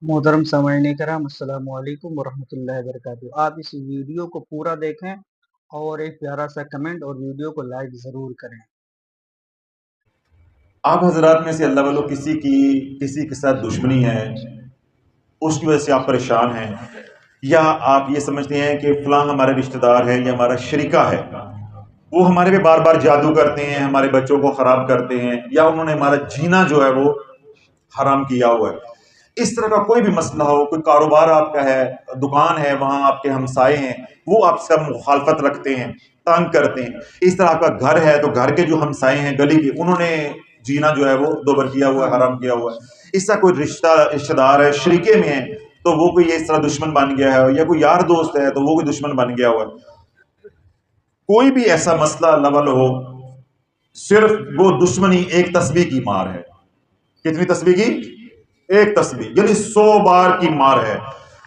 محترم سامعین کرام، السلام علیکم ورحمۃ اللہ وبرکاتہ۔ آپ اس ویڈیو کو پورا دیکھیں اور ایک پیارا سا کمنٹ اور ویڈیو کو لائک ضرور کریں۔ آپ حضرات میں سے اللہ والو کسی کے ساتھ دشمنی ہے، اس کی وجہ سے آپ پریشان ہیں، یا آپ یہ سمجھتے ہیں کہ فلاں ہمارے رشتہ دار ہے یا ہمارا شریکہ ہے، وہ ہمارے پہ بار بار جادو کرتے ہیں، ہمارے بچوں کو خراب کرتے ہیں، یا انہوں نے ہمارا جینا جو ہے وہ حرام کیا ہوا ہے۔ اس طرح کا کوئی بھی مسئلہ ہو، کوئی کاروبار آپ کا ہے، دکان ہے، وہاں آپ کے ہمسائے ہیں، وہ آپ سے مخالفت رکھتے ہیں، تنگ کرتے ہیں۔ اس طرح کا گھر ہے تو گھر کے جو ہمسائے ہیں گلی کے، انہوں نے جینا جو ہے وہ دوبر کیا ہوا ہے، حرام کیا ہوا ہے۔ اس طرح کوئی رشتہ دار ہے، شریکے میں ہے، تو وہ کوئی اس طرح دشمن بن گیا ہے، یا کوئی یار دوست ہے تو وہ کوئی دشمن بن گیا ہوا ہے۔ کوئی بھی ایسا مسئلہ لول ہو، صرف وہ دشمنی ایک تسبیح کی مار ہے۔ کتنی تسبیح کی؟ ایک تسبیح، یعنی 100 بار کی مار ہے۔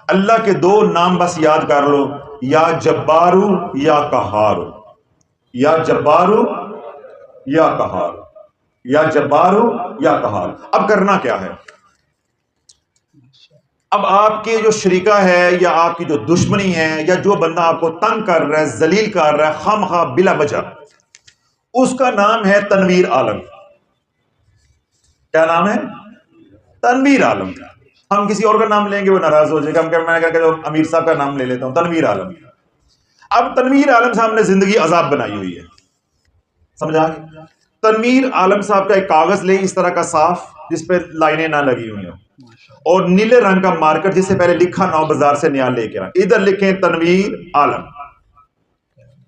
اللہ کے 2 نام بس یاد کر لو، یا جبارو یا قہارو، یا جبارو یا قہارو، یا جبارو یا قہارو۔ اب کرنا کیا ہے؟ اب آپ کے جو شریکہ ہے یا آپ کی جو دشمنی ہے، یا جو بندہ آپ کو تنگ کر رہا ہے، ذلیل کر رہا ہے خواہ بلا وجہ، اس کا نام ہے تنویر عالم۔ کیا نام ہے؟ تنویر عالم۔ ہم کسی اور کا نام لیں گے وہ ناراض ہو جائے گا، میں کہا کہ امیر صاحب کا نام لے لیتا ہوں، تنویر عالم۔ اب تنویر عالم صاحب نے زندگی عذاب بنائی ہوئی ہے، سمجھا؟ تنویر عالم صاحب کا ایک کاغذ لیں اس طرح کا صاف، جس پہ لائنیں نہ لگی ہوئی ہوں، اور نیلے رنگ کا مارکر جس سے پہلے لکھا نہ ہو، بازار سے نیا لے کے آئے، ادھر لکھیں تنویر عالم،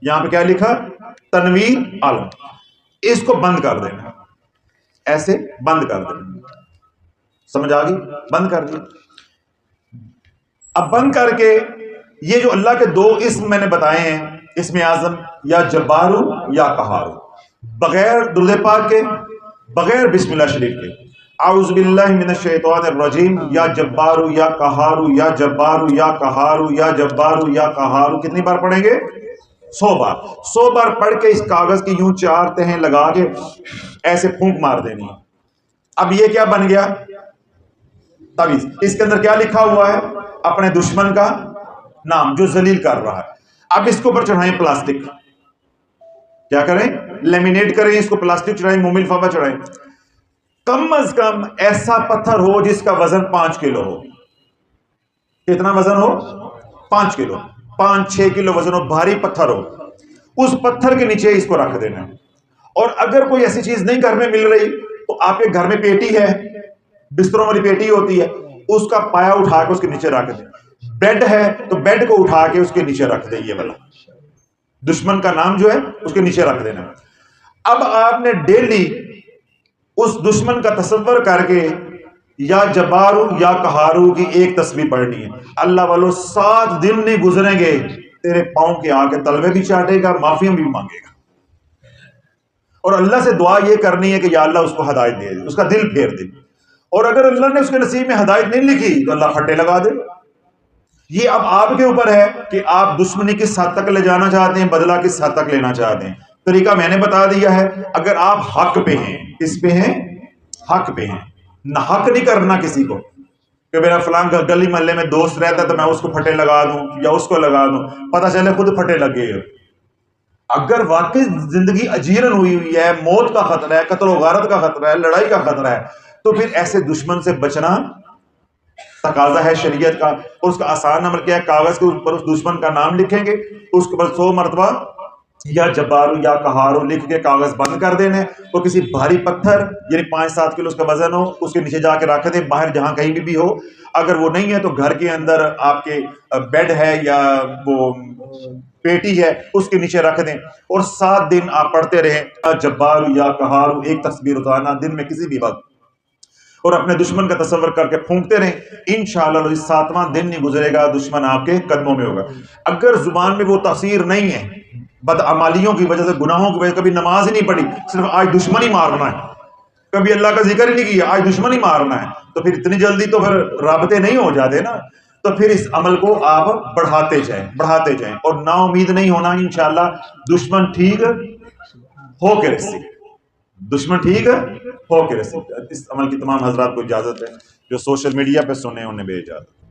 یہاں پہ کیا لکھا؟ تنویر عالم۔ اس کو بند کر دینا، ایسے بند کر دینا، سمجھ آ گئی؟ بند کر دیا۔ اب بند کر کے یہ جو اللہ کے 2 اسم میں نے بتائے ہیں، اسم اعظم، یا جبارو یا قہارو، بغیر درود پاک کے، بغیر بسم اللہ شریف کے، اعوذ باللہ من الشیطان الرجیم، یا جبارو یا قہارو، یا جبارو یا قہارو، یا جبارو یا قہارو، کتنی بار پڑھیں گے؟ 100 بار۔ 100 بار پڑھ کے اس کاغذ کی یوں 4 تہیں لگا کے ایسے پھونک مار دینی ہے۔ اب یہ کیا بن گیا؟ تعویذ۔ اس کے اندر کیا لکھا ہوا ہے؟ اپنے دشمن کا نام جو ذلیل کر رہا ہے۔ اب اس کے اوپر چڑھائیں پلاسٹک، کیا کریں؟ لیمینیٹ کریں، اس کو پلاسٹک چڑھائیں، موم لفافہ چڑھائیں۔ کم از کم ایسا پتھر ہو جس کا وزن 5 کلو ہو۔ کتنا وزن ہو؟ 5 کلو، 5-6 کلو وزن ہو، بھاری پتھر ہو۔ اس پتھر کے نیچے اس کو رکھ دینا۔ اور اگر کوئی ایسی چیز نہیں گھر میں مل رہی تو آپ کے گھر میں پیٹی ہے، بستروں والی پیٹی ہوتی ہے، اس کا پایا اٹھا کے اس کے نیچے رکھ دیں۔ بیڈ ہے تو بیڈ کو اٹھا کے اس کے نیچے رکھ دیں، یہ والا دشمن کا نام جو ہے اس کے نیچے رکھ دینا۔ اب آپ نے ڈیلی اس دشمن کا تصور کر کے یا جبارو یا قہارو کی ایک تسبیح پڑھنی ہے۔ اللہ والو 7 دن نہیں گزریں گے، تیرے پاؤں کے آگے تلوے بھی چاٹے گا، معافیاں بھی مانگے گا۔ اور اللہ سے دعا یہ کرنی ہے کہ یا اللہ اس کو ہدایت دے دے، اس کا دل پھیر دے۔ اور اگر اللہ نے اس کے نصیب میں ہدایت نہیں لکھی تو اللہ پھٹے لگا دے۔ یہ اب آپ کے اوپر ہے کہ آپ دشمنی کس حد تک لے جانا چاہتے ہیں، بدلہ کس حد تک لینا چاہتے ہیں۔ طریقہ میں نے بتا دیا ہے۔ اگر آپ حق پہ ہیں، کس پہ ہیں؟ حق پہ ہیں۔ نہ حق نہیں کرنا کسی کو کہ میرا فلاں گلی محلے میں دوست رہتا ہے تو میں اس کو پھٹے لگا دوں یا اس کو لگا دوں، پتہ چلے خود پھٹے لگے۔ اگر واقعی زندگی اجیرن ہوئی ہے، موت کا خطرہ ہے، قتل و غارت کا خطرہ ہے، لڑائی کا خطرہ ہے، تو پھر ایسے دشمن سے بچنا تقاضا ہے شریعت کا۔ اور اس کا آسان عمل کیا ہے؟ کاغذ کے اوپر اس دشمن کا نام لکھیں گے، اس کے اوپر 100 مرتبہ یا جبارو یا قہارو لکھ کے کاغذ بند کر دینے، اور کسی بھاری پتھر یعنی 5-7 کلو اس کا وزن ہو، اس کے نیچے جا کے رکھ دیں، باہر جہاں کہیں بھی ہو۔ اگر وہ نہیں ہے تو گھر کے اندر آپ کے بیڈ ہے یا وہ پیٹی ہے، اس کے نیچے رکھ دیں، اور 7 دن آپ پڑھتے رہیں جبارو یا قہارو، ایک تسبیح روزانہ دن میں کسی بھی وقت، اور اپنے دشمن کا تصور کر کے پھونکتے رہیں۔ انشاءاللہ 7واں دن نہیں گزرے گا دشمن آپ کے قدموں میں ہوگا۔ اگر زبان میں وہ تاثیر نہیں ہے، بدعمالیوں کی وجہ سے، گناہوں کی وجہ سے، کبھی نماز ہی نہیں پڑھی، صرف آج دشمن ہی مارنا ہے، کبھی اللہ کا ذکر ہی نہیں کیا، آج دشمن ہی مارنا ہے، تو پھر اتنی جلدی تو پھر رابطے نہیں ہو جاتے نا۔ تو پھر اس عمل کو آپ بڑھاتے جائیں اور نا امید نہیں ہونا، انشاءاللہ دشمن ٹھیک ہو کے رسے۔ دشمن ٹھیک ہے ہو کے رسید۔ اس عمل کی تمام حضرات کو اجازت ہے، جو سوشل میڈیا پہ سنے انہیں بے اجازت۔